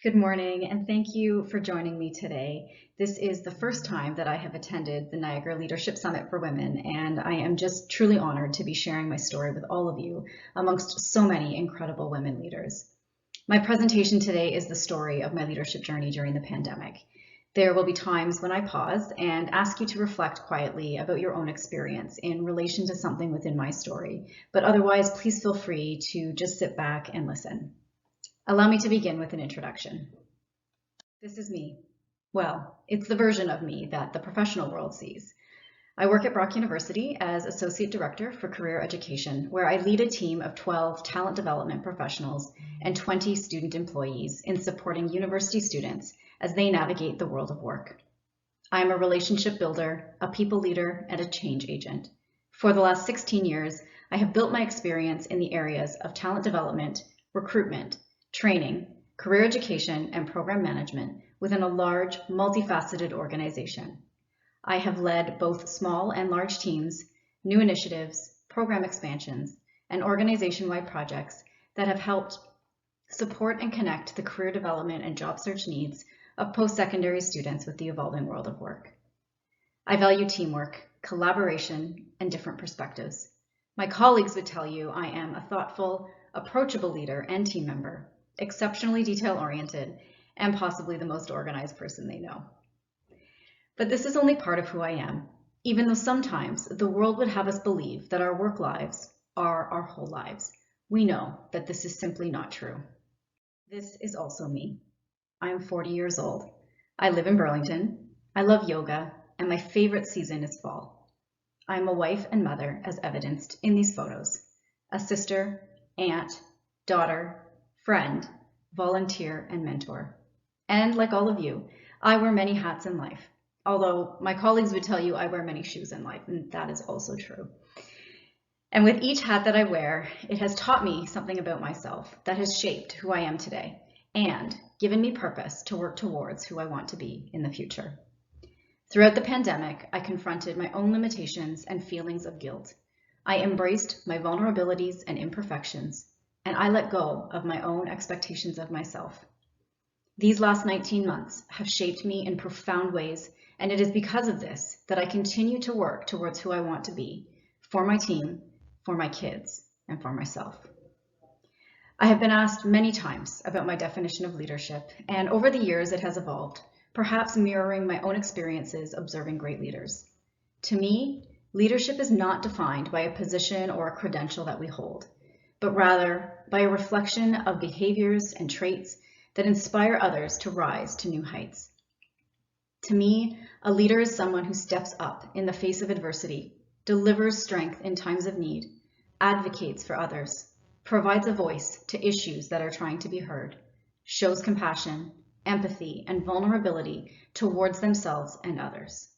Good morning, and thank you for joining me today. This is the first time that I have attended the Niagara Leadership Summit for Women, and I am just truly honored to be sharing my story with all of you amongst so many incredible women leaders. My presentation today is the story of my leadership journey during the pandemic. There will be times when I pause and ask you to reflect quietly about your own experience in relation to something within my story, but otherwise, please feel free to just sit back and listen. Allow me to begin with an introduction. This is me. Well, it's the version of me that the professional world sees. I work at Brock University as Associate Director for Career Education, where I lead a team of 12 talent development professionals and 20 student employees in supporting university students as they navigate the world of work. I am a relationship builder, a people leader, and a change agent. For the last 16 years, I have built my experience in the areas of talent development, recruitment, training, career education, and program management within a large, multifaceted organization. I have led both small and large teams, new initiatives, program expansions, and organization-wide projects that have helped support and connect the career development and job search needs of post-secondary students with the evolving world of work. I value teamwork, collaboration, and different perspectives. My colleagues would tell you I am a thoughtful, approachable leader and team member, exceptionally detail-oriented, and possibly the most organized person they know. But this is only part of who I am, even though sometimes the world would have us believe that our work lives are our whole lives. We know that this is simply not true. This is also me. I am 40 years old. I live in Burlington. I love yoga, and my favorite season is fall. I am a wife and mother, as evidenced in these photos, a sister, aunt, daughter, friend, volunteer, and mentor. And like all of you, I wear many hats in life, although my colleagues would tell you I wear many shoes in life, and that is also true. And with each hat that I wear, it has taught me something about myself that has shaped who I am today and given me purpose to work towards who I want to be in the future. Throughout the pandemic, I confronted my own limitations and feelings of guilt. I embraced my vulnerabilities and imperfections, and I let go of my own expectations of myself. These last 19 months have shaped me in profound ways, and it is because of this that I continue to work towards who I want to be, for my team, for my kids, and for myself. I have been asked many times about my definition of leadership, and over the years it has evolved, perhaps mirroring my own experiences observing great leaders. To me, leadership is not defined by a position or a credential that we hold, but rather by a reflection of behaviors and traits that inspire others to rise to new heights. To me, a leader is someone who steps up in the face of adversity, delivers strength in times of need, advocates for others, provides a voice to issues that are trying to be heard, shows compassion, empathy, and vulnerability towards themselves and others.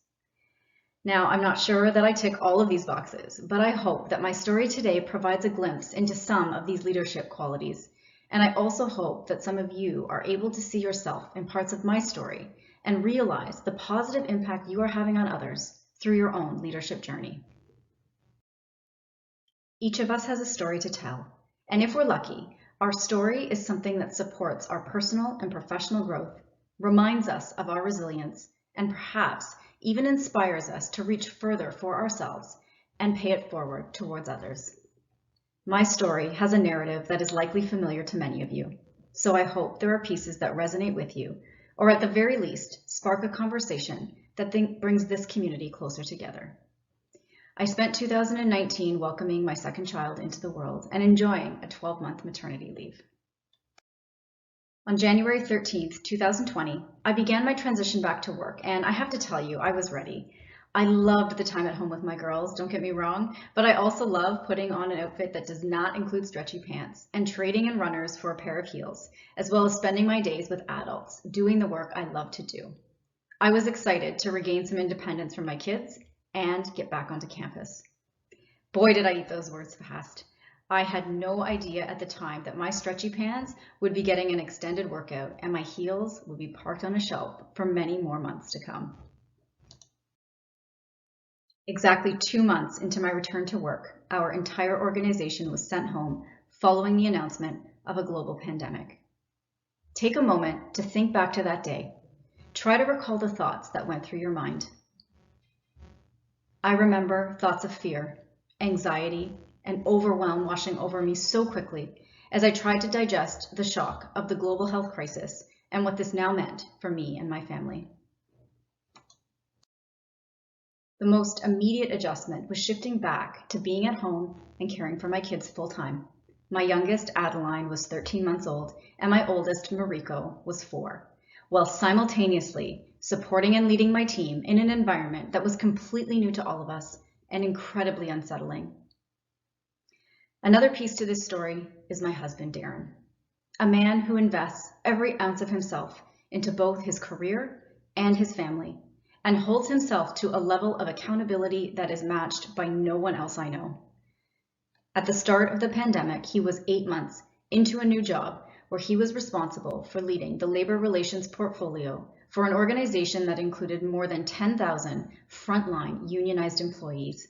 Now, I'm not sure that I tick all of these boxes, but I hope that my story today provides a glimpse into some of these leadership qualities. And I also hope that some of you are able to see yourself in parts of my story and realize the positive impact you are having on others through your own leadership journey. Each of us has a story to tell, and if we're lucky, our story is something that supports our personal and professional growth, reminds us of our resilience, and perhaps even inspires us to reach further for ourselves and pay it forward towards others. My story has a narrative that is likely familiar to many of you, so I hope there are pieces that resonate with you, or at the very least, spark a conversation that brings this community closer together. I spent 2019 welcoming my second child into the world and enjoying a 12-month maternity leave. On January 13th, 2020, I began my transition back to work, and I have to tell you, I was ready. I loved the time at home with my girls, don't get me wrong, but I also love putting on an outfit that does not include stretchy pants and trading in runners for a pair of heels, as well as spending my days with adults, doing the work I love to do. I was excited to regain some independence from my kids and get back onto campus. Boy, did I eat those words fast. I had no idea at the time that my stretchy pants would be getting an extended workout and my heels would be parked on a shelf for many more months to come. Exactly 2 months into my return to work, our entire organization was sent home following the announcement of a global pandemic. Take a moment to think back to that day. Try to recall the thoughts that went through your mind. I remember thoughts of fear, anxiety, and overwhelm washing over me so quickly as I tried to digest the shock of the global health crisis and what this now meant for me and my family. The most immediate adjustment was shifting back to being at home and caring for my kids full time. My youngest, Adeline, was 13 months old, and my oldest, Mariko, was 4, while simultaneously supporting and leading my team in an environment that was completely new to all of us and incredibly unsettling. Another piece to this story is my husband, Darren, a man who invests every ounce of himself into both his career and his family, and holds himself to a level of accountability that is matched by no one else I know. At the start of the pandemic, he was 8 months into a new job where he was responsible for leading the labor relations portfolio for an organization that included more than 10,000 frontline unionized employees.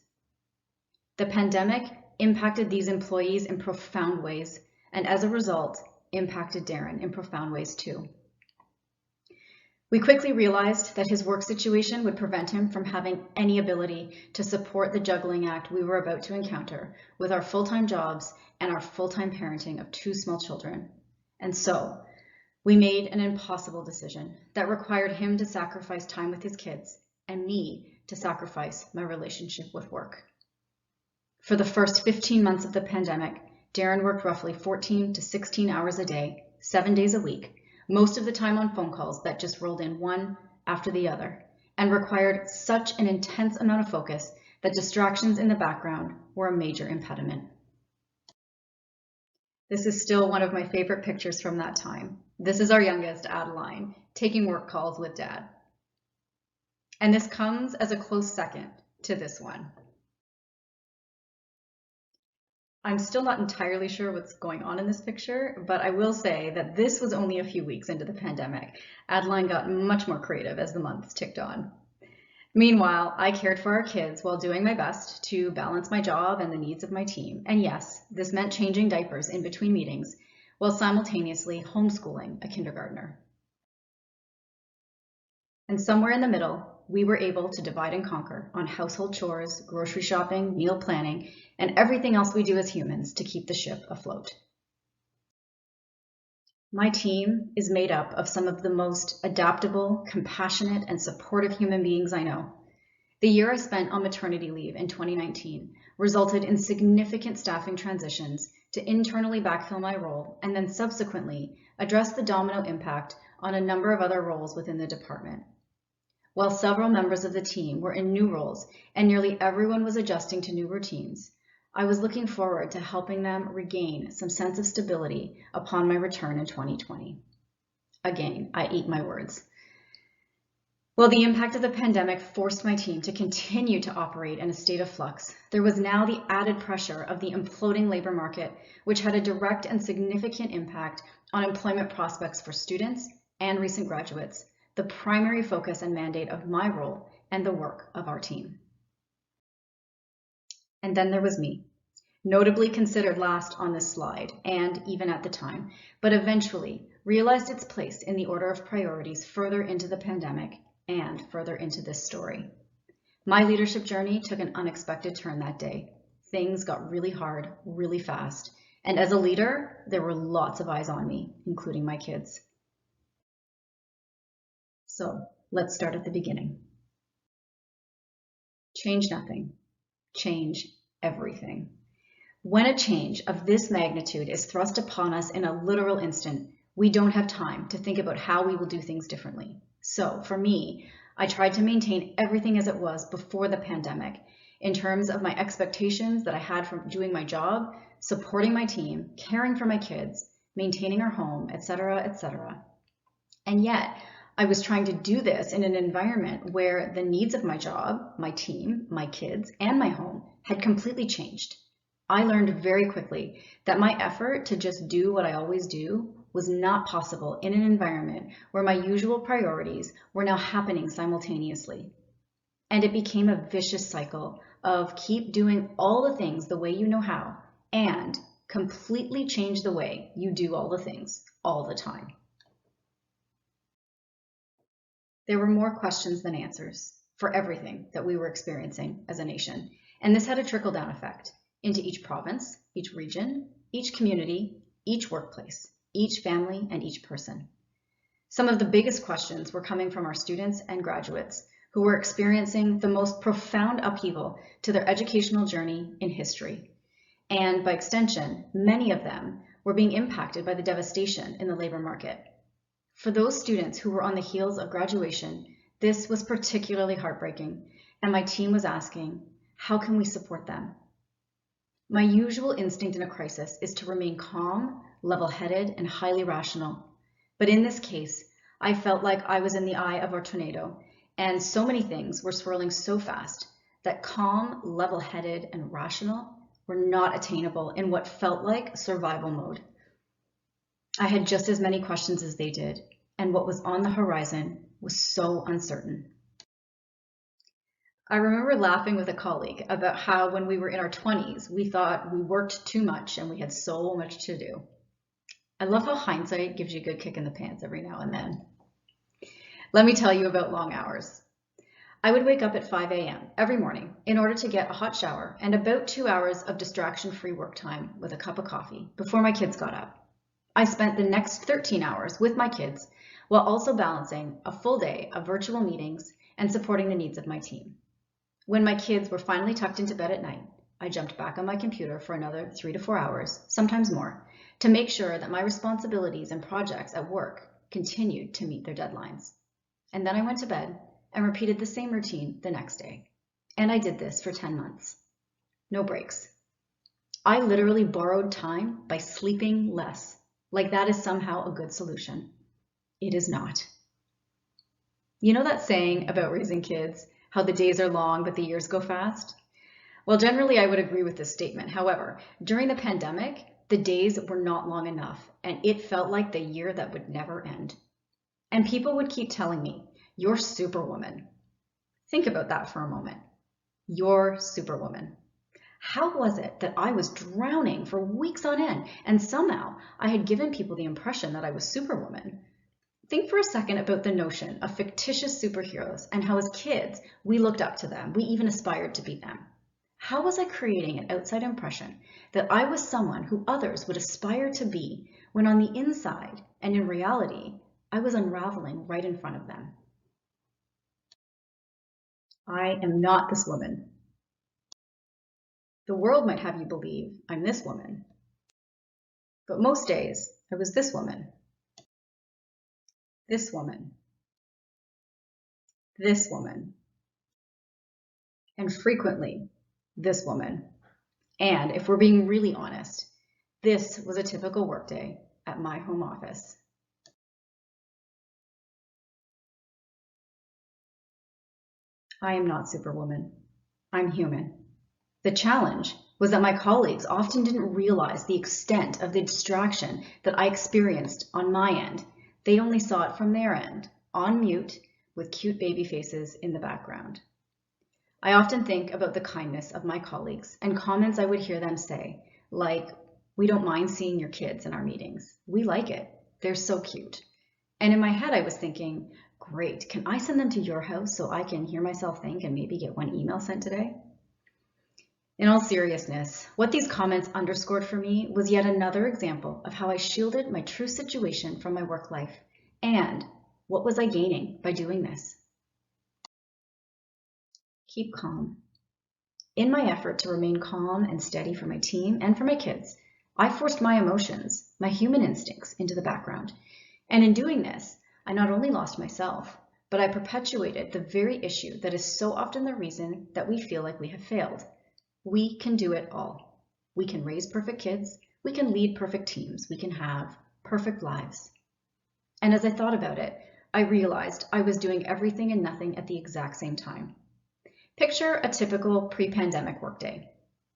The pandemic impacted these employees in profound ways, and as a result, impacted Darren in profound ways too. We quickly realized that his work situation would prevent him from having any ability to support the juggling act we were about to encounter with our full-time jobs and our full-time parenting of 2 small children. And so, we made an impossible decision that required him to sacrifice time with his kids and me to sacrifice my relationship with work. For the first 15 months of the pandemic, Darren worked roughly 14 to 16 hours a day, 7 days a week, most of the time on phone calls that just rolled in one after the other, and required such an intense amount of focus that distractions in the background were a major impediment. This is still one of my favorite pictures from that time. This is our youngest, Adeline, taking work calls with Dad. And this comes as a close second to this one. I'm still not entirely sure what's going on in this picture, but I will say that this was only a few weeks into the pandemic. Adeline got much more creative as the months ticked on. Meanwhile, I cared for our kids while doing my best to balance my job and the needs of my team. And yes, this meant changing diapers in between meetings while simultaneously homeschooling a kindergartner. And somewhere in the middle, we were able to divide and conquer on household chores, grocery shopping, meal planning, and everything else we do as humans to keep the ship afloat. My team is made up of some of the most adaptable, compassionate, and supportive human beings I know. The year I spent on maternity leave in 2019 resulted in significant staffing transitions to internally backfill my role and then subsequently address the domino impact on a number of other roles within the department. While several members of the team were in new roles and nearly everyone was adjusting to new routines, I was looking forward to helping them regain some sense of stability upon my return in 2020. Again, I eat my words. While the impact of the pandemic forced my team to continue to operate in a state of flux, there was now the added pressure of the imploding labor market, which had a direct and significant impact on employment prospects for students and recent graduates, the primary focus and mandate of my role and the work of our team. And then there was me, notably considered last on this slide, and even at the time, but eventually realized its place in the order of priorities further into the pandemic and further into this story. My leadership journey took an unexpected turn that day. Things got really hard, really fast, and as a leader, there were lots of eyes on me, including my kids. So let's start at the beginning. Change nothing. Change everything. When a change of this magnitude is thrust upon us in a literal instant, we don't have time to think about how we will do things differently. So for me, I tried to maintain everything as it was before the pandemic in terms of my expectations that I had from doing my job, supporting my team, caring for my kids, maintaining our home, etc., etc. And yet, I was trying to do this in an environment where the needs of my job, my team, my kids, and my home had completely changed. I learned very quickly that my effort to just do what I always do was not possible in an environment where my usual priorities were now happening simultaneously. And it became a vicious cycle of keep doing all the things the way you know how and completely change the way you do all the things all the time. There were more questions than answers for everything that we were experiencing as a nation, and this had a trickle-down effect into each province, each region, each community, each workplace, each family, and each person. Some of the biggest questions were coming from our students and graduates who were experiencing the most profound upheaval to their educational journey in history. And by extension, many of them were being impacted by the devastation in the labor market. For those students who were on the heels of graduation, this was particularly heartbreaking, and my team was asking, how can we support them? My usual instinct in a crisis is to remain calm, level-headed, and highly rational. But in this case, I felt like I was in the eye of a tornado, and so many things were swirling so fast that calm, level-headed, and rational were not attainable in what felt like survival mode. I had just as many questions as they did, and what was on the horizon was so uncertain. I remember laughing with a colleague about how when we were in our 20s, we thought we worked too much and we had so much to do. I love how hindsight gives you a good kick in the pants every now and then. Let me tell you about long hours. I would wake up at 5 a.m. every morning in order to get a hot shower and about 2 hours of distraction-free work time with a cup of coffee before my kids got up. I spent the next 13 hours with my kids while also balancing a full day of virtual meetings and supporting the needs of my team. When my kids were finally tucked into bed at night, I jumped back on my computer for another 3 to 4 hours, sometimes more, to make sure that my responsibilities and projects at work continued to meet their deadlines. And then I went to bed and repeated the same routine the next day. And I did this for 10 months. No breaks. I literally borrowed time by sleeping less, like that is somehow a good solution. It is not. You know that saying about raising kids, how the days are long but the years go fast? Well, generally I would agree with this statement. However, during the pandemic, the days were not long enough, and it felt like the year that would never end. And people would keep telling me, "You're Superwoman." Think about that for a moment. You're Superwoman. How was it that I was drowning for weeks on end, and somehow I had given people the impression that I was Superwoman? Think for a second about the notion of fictitious superheroes and how as kids we looked up to them, we even aspired to be them. How was I creating an outside impression that I was someone who others would aspire to be when on the inside and in reality, I was unraveling right in front of them? I am not this woman. The world might have you believe I'm this woman, but most days I was this woman, this woman, this woman, and frequently this woman. And if we're being really honest, this was a typical workday at my home office. I am not Superwoman. I'm human. The challenge was that my colleagues often didn't realize the extent of the distraction that I experienced on my end. They only saw it from their end, on mute, with cute baby faces in the background. I often think about the kindness of my colleagues and comments I would hear them say, like, "We don't mind seeing your kids in our meetings. We like it. They're so cute." And in my head, I was thinking, great, can I send them to your house so I can hear myself think and maybe get one email sent today? In all seriousness, what these comments underscored for me was yet another example of how I shielded my true situation from my work life. And what was I gaining by doing this? Keep calm. In my effort to remain calm and steady for my team and for my kids, I forced my emotions, my human instincts, into the background. And in doing this, I not only lost myself, but I perpetuated the very issue that is so often the reason that we feel like we have failed. We can do it all. We can raise perfect kids, we can lead perfect teams, we can have perfect lives. And as I thought about it, I realized I was doing everything and nothing at the exact same time. Picture a typical pre-pandemic workday.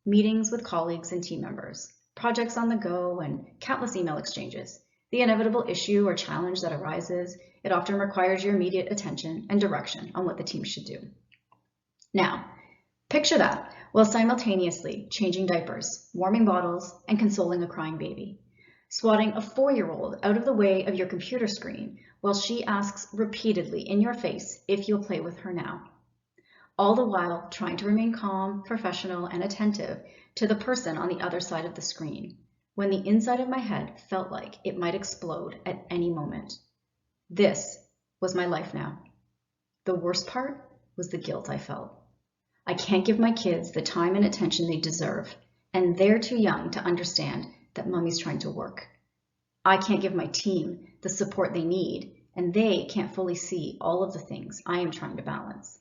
Meetings with colleagues and team members, projects on the go, and countless email exchanges. The inevitable issue or challenge that arises, it often requires your immediate attention and direction on what the team should do. Now, picture that while simultaneously changing diapers, warming bottles, and consoling a crying baby. Swatting a 4-year-old out of the way of your computer screen while she asks repeatedly in your face if you'll play with her now, all the while trying to remain calm, professional, and attentive to the person on the other side of the screen, when the inside of my head felt like it might explode at any moment. This was my life now. The worst part was the guilt I felt. I can't give my kids the time and attention they deserve, and they're too young to understand that mommy's trying to work. I can't give my team the support they need, and they can't fully see all of the things I am trying to balance.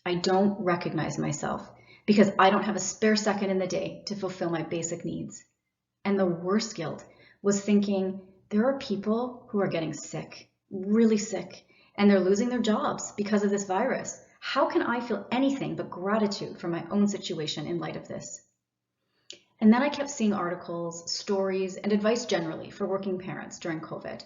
I don't recognize myself because I don't have a spare second in the day to fulfill my basic needs. And the worst guilt was thinking there are people who are getting sick, really sick, and they're losing their jobs because of this virus. How can I feel anything but gratitude for my own situation in light of this? And then I kept seeing articles, stories, and advice generally for working parents during COVID.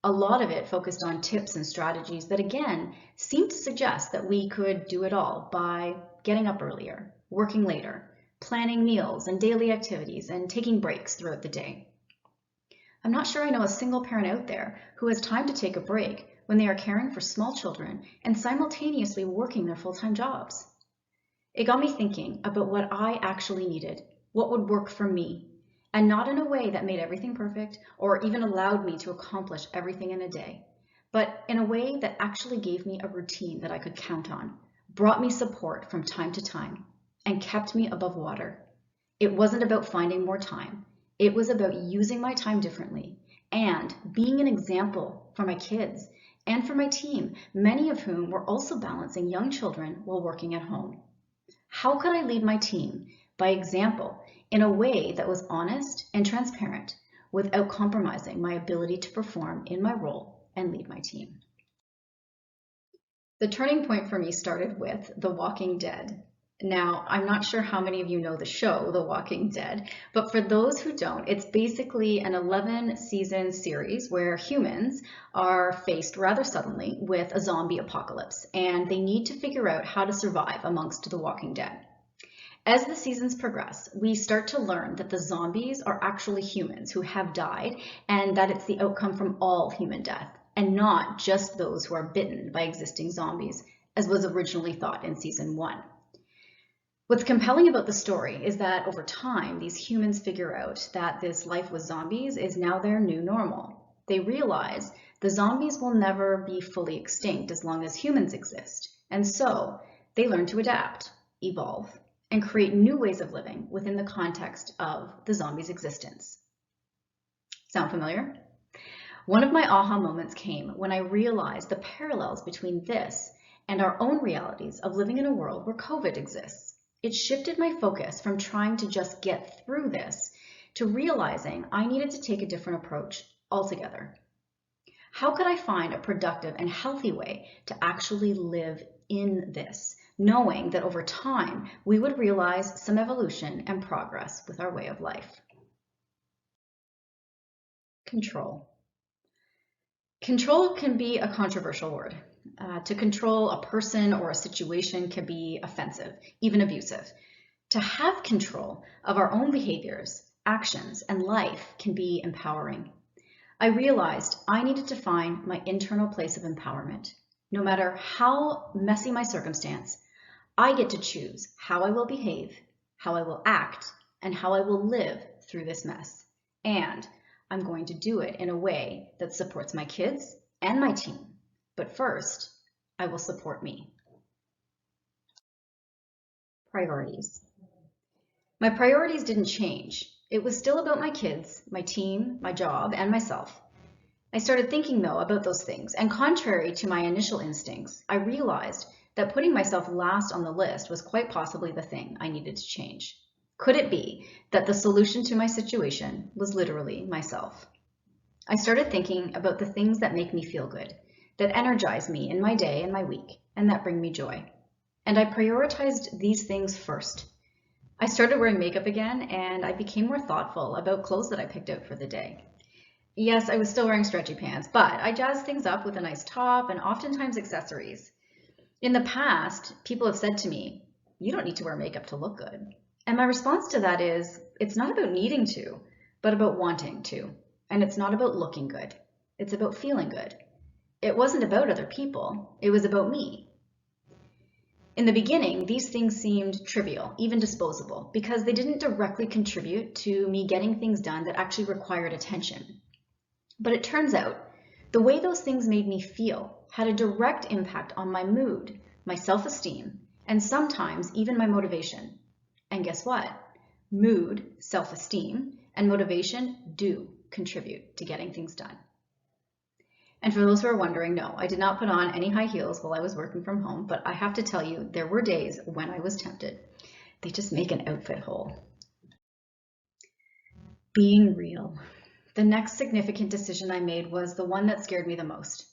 A lot of it focused on tips and strategies that, again, seemed to suggest that we could do it all by getting up earlier, working later, planning meals and daily activities, and taking breaks throughout the day. I'm not sure I know a single parent out there who has time to take a break when they are caring for small children and simultaneously working their full-time jobs. It got me thinking about what I actually needed, what would work for me, and not in a way that made everything perfect or even allowed me to accomplish everything in a day, but in a way that actually gave me a routine that I could count on, brought me support from time to time, and kept me above water. It wasn't about finding more time. It was about using my time differently and being an example for my kids and for my team, many of whom were also balancing young children while working at home. How could I lead my team by example in a way that was honest and transparent without compromising my ability to perform in my role and lead my team? The turning point for me started with The Walking Dead. Now, I'm not sure how many of you know the show, The Walking Dead, but for those who don't, it's basically an 11-season series where humans are faced rather suddenly with a zombie apocalypse, and they need to figure out how to survive amongst the walking dead. As the seasons progress, we start to learn that the zombies are actually humans who have died, and that it's the outcome from all human death, and not just those who are bitten by existing zombies, as was originally thought in season 1. What's compelling about the story is that over time, these humans figure out that this life with zombies is now their new normal. They realize the zombies will never be fully extinct as long as humans exist, and so they learn to adapt, evolve, and create new ways of living within the context of the zombies' existence. Sound familiar? One of my aha moments came when I realized the parallels between this and our own realities of living in a world where COVID exists. It shifted my focus from trying to just get through this to realizing I needed to take a different approach altogether. How could I find a productive and healthy way to actually live in this, knowing that over time we would realize some evolution and progress with our way of life? Control. Control can be a controversial word. To control a person or a situation can be offensive, even abusive. To have control of our own behaviors, actions, and life can be empowering. I realized I needed to find my internal place of empowerment. No matter how messy my circumstance, I get to choose how I will behave, how I will act, and how I will live through this mess. And I'm going to do it in a way that supports my kids and my team. But first, I will support me. Priorities. My priorities didn't change. It was still about my kids, my team, my job, and myself. I started thinking, though, about those things, and contrary to my initial instincts, I realized that putting myself last on the list was quite possibly the thing I needed to change. Could it be that the solution to my situation was literally myself? I started thinking about the things that make me feel good, that energize me in my day and my week, and that bring me joy. And I prioritized these things first. I started wearing makeup again, and I became more thoughtful about clothes that I picked out for the day. Yes, I was still wearing stretchy pants, but I jazzed things up with a nice top and oftentimes accessories. In the past, people have said to me, "You don't need to wear makeup to look good." And my response to that is, it's not about needing to, but about wanting to. And it's not about looking good. It's about feeling good. It wasn't about other people, it was about me. In the beginning, these things seemed trivial, even disposable, because they didn't directly contribute to me getting things done that actually required attention. But it turns out, the way those things made me feel had a direct impact on my mood, my self-esteem, and sometimes even my motivation. And guess what? Mood, self-esteem, and motivation do contribute to getting things done. And for those who are wondering, no, I did not put on any high heels while I was working from home, but I have to tell you, there were days when I was tempted. They just make an outfit whole. Being real. The next significant decision I made was the one that scared me the most.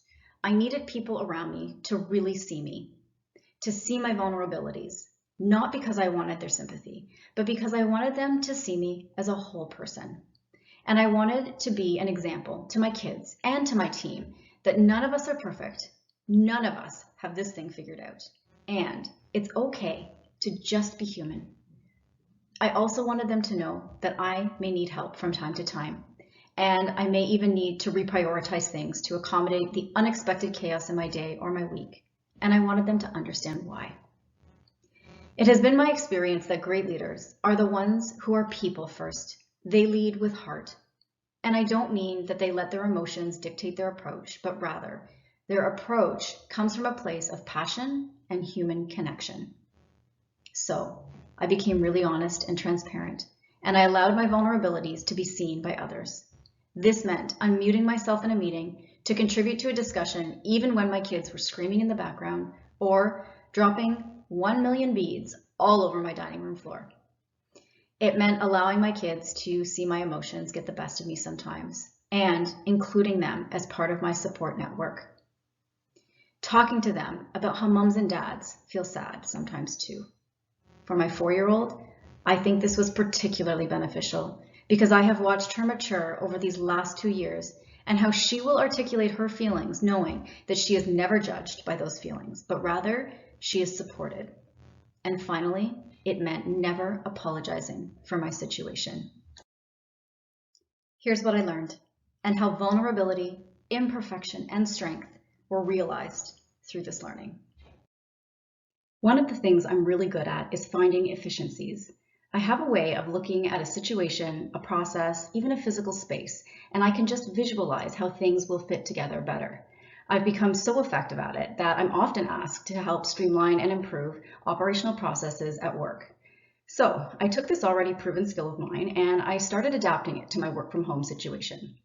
I needed people around me to really see me, to see my vulnerabilities, not because I wanted their sympathy, but because I wanted them to see me as a whole person. And I wanted to be an example to my kids and to my team that none of us are perfect. None of us have this thing figured out. And it's okay to just be human. I also wanted them to know that I may need help from time to time, and I may even need to reprioritize things to accommodate the unexpected chaos in my day or my week. And I wanted them to understand why. It has been my experience that great leaders are the ones who are people first. They lead with heart. And I don't mean that they let their emotions dictate their approach, but rather their approach comes from a place of passion and human connection. So I became really honest and transparent, and I allowed my vulnerabilities to be seen by others. This meant unmuting myself in a meeting to contribute to a discussion even when my kids were screaming in the background or dropping 1 million beads all over my dining room floor. It meant allowing my kids to see my emotions get the best of me sometimes, and including them as part of my support network. Talking to them about how moms and dads feel sad sometimes too. For my 4-year-old, I think this was particularly beneficial because I have watched her mature over these last 2 years and how she will articulate her feelings knowing that she is never judged by those feelings, but rather she is supported. And finally, it meant never apologizing for my situation. Here's what I learned, and how vulnerability, imperfection, and strength were realized through this learning. One of the things I'm really good at is finding efficiencies. I have a way of looking at a situation, a process, even a physical space, and I can just visualize how things will fit together better. I've become so effective at it that I'm often asked to help streamline and improve operational processes at work. So I took this already proven skill of mine and I started adapting it to my work from home situation.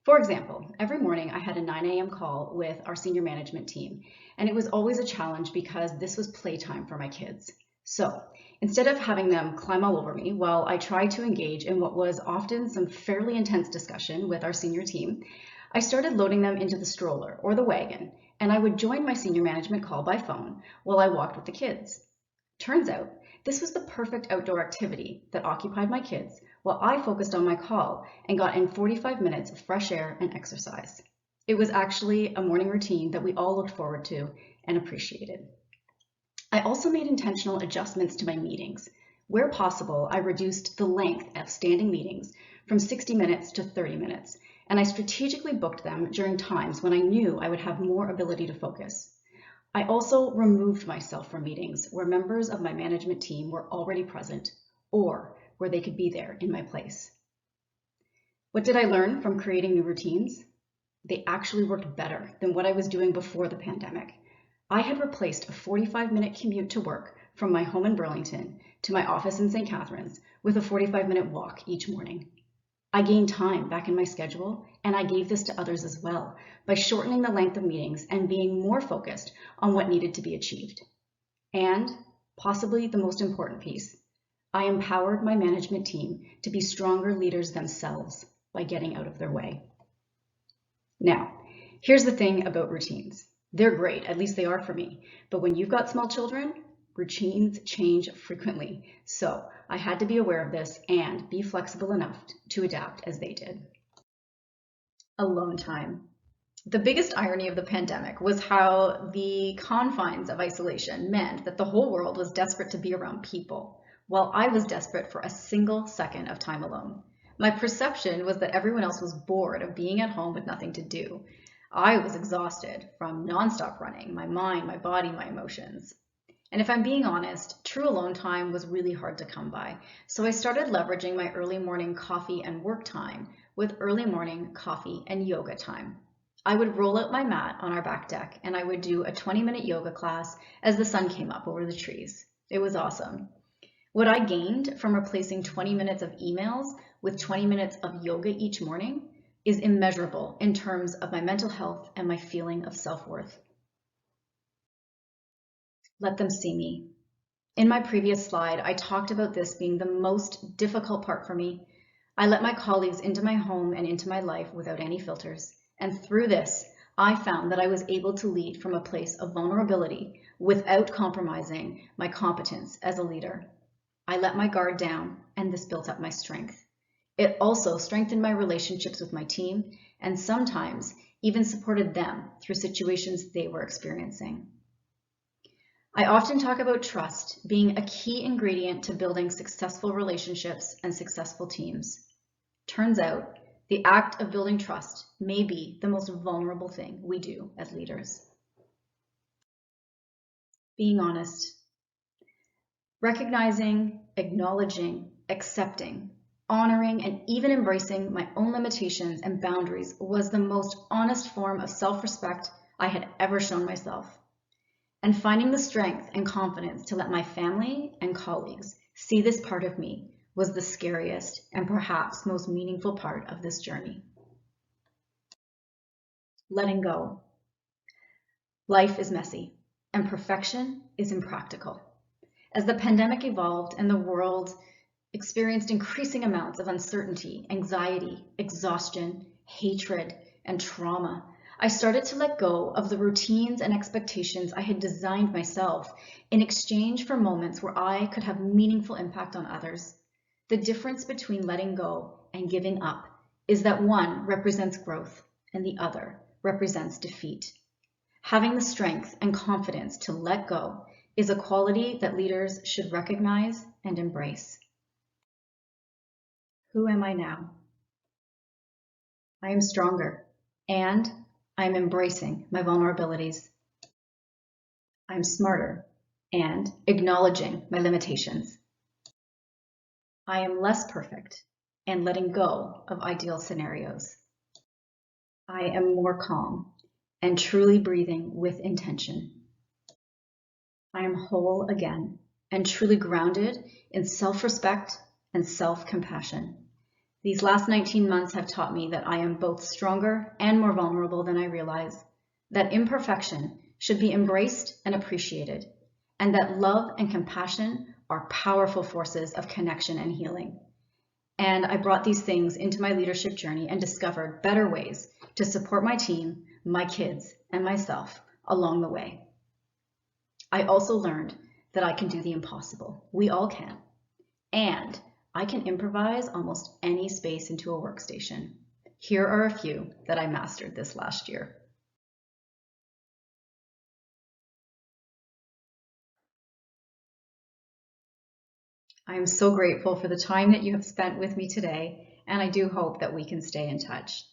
For example, every morning I had a 9 a.m. call with our senior management team, and it was always a challenge because this was playtime for my kids. So instead of having them climb all over me while I tried to engage in what was often some fairly intense discussion with our senior team, I started loading them into the stroller or the wagon, and I would join my senior management call by phone while I walked with the kids. Turns out, this was the perfect outdoor activity that occupied my kids while I focused on my call and got in 45 minutes of fresh air and exercise. It was actually a morning routine that we all looked forward to and appreciated. I also made intentional adjustments to my meetings. Where possible, I reduced the length of standing meetings from 60 minutes to 30 minutes, and I strategically booked them during times when I knew I would have more ability to focus. I also removed myself from meetings where members of my management team were already present or where they could be there in my place. What did I learn from creating new routines? They actually worked better than what I was doing before the pandemic. I had replaced a 45-minute commute to work from my home in Burlington to my office in St. Catharines with a 45-minute walk each morning. I gained time back in my schedule, and I gave this to others as well by shortening the length of meetings and being more focused on what needed to be achieved. And possibly the most important piece, I empowered my management team to be stronger leaders themselves by getting out of their way. Now, here's the thing about routines. They're great, at least they are for me. But when you've got small children, routines change frequently. So I had to be aware of this and be flexible enough to adapt as they did. Alone time. The biggest irony of the pandemic was how the confines of isolation meant that the whole world was desperate to be around people, while I was desperate for a single second of time alone. My perception was that everyone else was bored of being at home with nothing to do. I was exhausted from nonstop running, my mind, my body, my emotions. And if I'm being honest, true alone time was really hard to come by. So I started leveraging my early morning coffee and work time with early morning coffee and yoga time. I would roll out my mat on our back deck and I would do a 20-minute yoga class as the sun came up over the trees. It was awesome. What I gained from replacing 20 minutes of emails with 20 minutes of yoga each morning is immeasurable in terms of my mental health and my feeling of self-worth. Let them see me. In my previous slide, I talked about this being the most difficult part for me. I let my colleagues into my home and into my life without any filters. And through this, I found that I was able to lead from a place of vulnerability without compromising my competence as a leader. I let my guard down, and this built up my strength. It also strengthened my relationships with my team and sometimes even supported them through situations they were experiencing. I often talk about trust being a key ingredient to building successful relationships and successful teams. Turns out, the act of building trust may be the most vulnerable thing we do as leaders. Being honest. Recognizing, acknowledging, accepting, honoring, and even embracing my own limitations and boundaries was the most honest form of self-respect I had ever shown myself. And finding the strength and confidence to let my family and colleagues see this part of me was the scariest and perhaps most meaningful part of this journey. Letting go. Life is messy, and perfection is impractical. As the pandemic evolved and the world experienced increasing amounts of uncertainty, anxiety, exhaustion, hatred, and trauma, I started to let go of the routines and expectations I had designed myself in exchange for moments where I could have meaningful impact on others. The difference between letting go and giving up is that one represents growth and the other represents defeat. Having the strength and confidence to let go is a quality that leaders should recognize and embrace. Who am I now? I am stronger, and I am embracing my vulnerabilities. I'm smarter and acknowledging my limitations. I am less perfect and letting go of ideal scenarios. I am more calm and truly breathing with intention. I am whole again and truly grounded in self-respect and self-compassion. These last 19 months have taught me that I am both stronger and more vulnerable than I realize, that imperfection should be embraced and appreciated, and that love and compassion are powerful forces of connection and healing. And I brought these things into my leadership journey and discovered better ways to support my team, my kids, and myself along the way. I also learned that I can do the impossible. We all can. And I can improvise almost any space into a workstation. Here are a few that I mastered this last year. I am so grateful for the time that you have spent with me today, and I do hope that we can stay in touch.